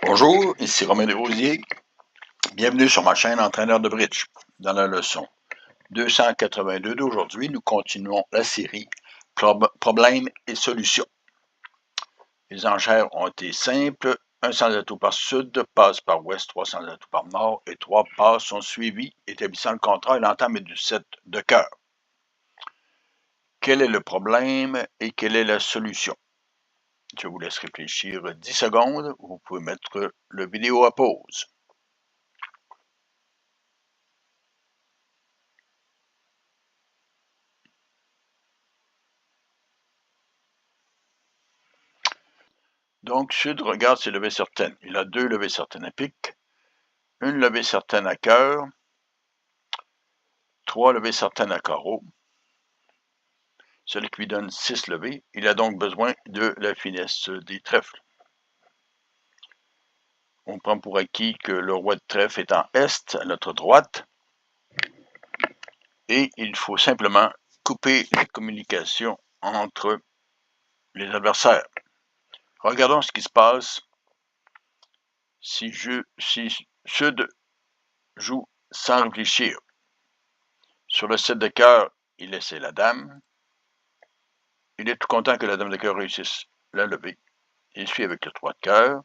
Bonjour, ici Romain Desrosiers. Bienvenue sur ma chaîne Entraîneur de bridge. Dans la leçon 282 d'aujourd'hui, nous continuons la série Problèmes et solutions. Les enchères ont été simples. Un sans atout par sud passe par ouest, 3 sans atout par nord et 3 passes sont suivies, établissant le contrat et l'entame du 7 de cœur. Quel est le problème et quelle est la solution? Je vous laisse réfléchir 10 secondes. Vous pouvez mettre la vidéo à pause. Donc, Sud regarde ses levées certaines. Il a 2 levées certaines à pique, une levée certaine à cœur, 3 levées certaines à carreau, ce qui lui donne 6 levées. Il a donc besoin de la finesse des trèfles. On prend pour acquis que le roi de trèfle est en est, à notre droite, et il faut simplement couper les communications entre les adversaires. Regardons ce qui se passe si Sud joue sans réfléchir. Sur le 7 de cœur, il essaie la dame. Il est tout content que la dame de cœur réussisse la levée. Il suit avec le 3 de cœur.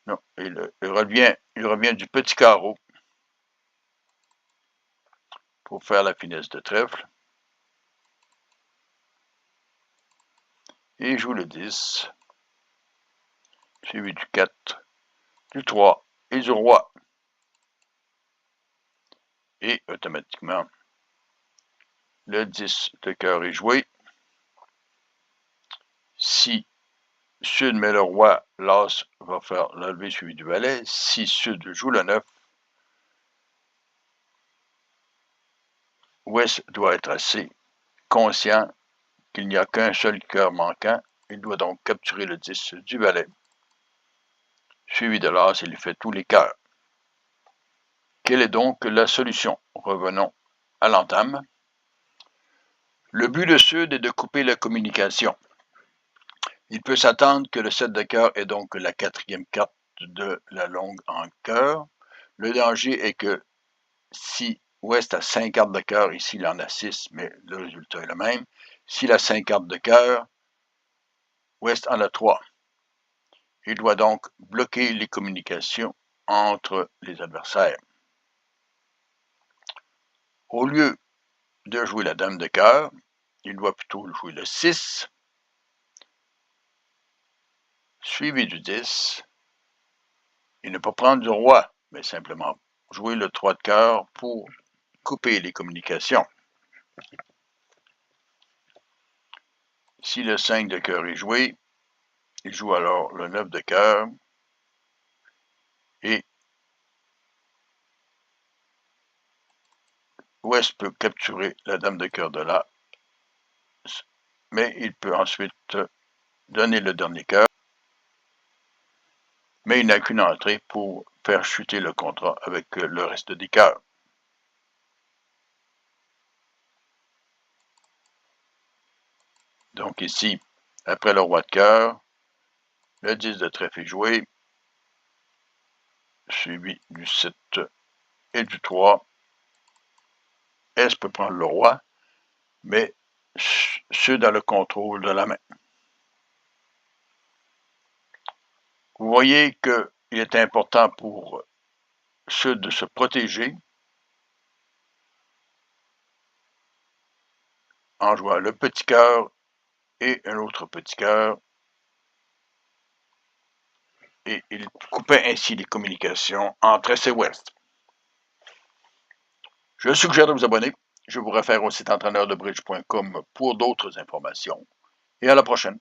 Non, il revient du petit carreau pour faire la finesse de trèfle. Et il joue le 10, suivi du 4, du 3 et du roi. Et automatiquement, le 10 de cœur est joué. Si Sud met le roi, l'as va faire la levée suivi du valet. Si Sud joue le 9, Ouest doit être assez conscient qu'il n'y a qu'un seul cœur manquant. Il doit donc capturer le 10 du valet, suivi de l'as, il fait tous les cœurs. Quelle est donc la solution? Revenons à l'entame. Le but de Sud est de couper la communication. Il peut s'attendre que le 7 de cœur est donc la 4e carte de la longue en cœur. Le danger est que si Ouest a 5 cartes de cœur, ici il en a 6, mais le résultat est le même. S'il a 5 cartes de cœur, Ouest en a 3. Il doit donc bloquer les communications entre les adversaires. Au lieu de jouer la dame de cœur, il doit plutôt jouer le 6, suivi du 10, et ne pas prendre du roi, mais simplement jouer le 3 de cœur pour couper les communications. Si le 5 de cœur est joué, il joue alors le 9 de cœur, et Ouest peut capturer la dame de cœur de là, mais il peut ensuite donner le dernier cœur, mais il n'a qu'une entrée pour faire chuter le contrat avec le reste des cœurs. Donc ici, après le roi de cœur, le 10 de trèfle est joué, suivi du 7 et du 3. S peut prendre le roi, mais Sud a le contrôle de la main. Vous voyez qu'il est important pour Sud de se protéger en jouant le petit cœur et un autre petit cœur, et il coupait ainsi les communications entre Est et Ouest. Je suggère de vous abonner. Je vous réfère au site entraîneurdebridge.com pour d'autres informations. Et à la prochaine.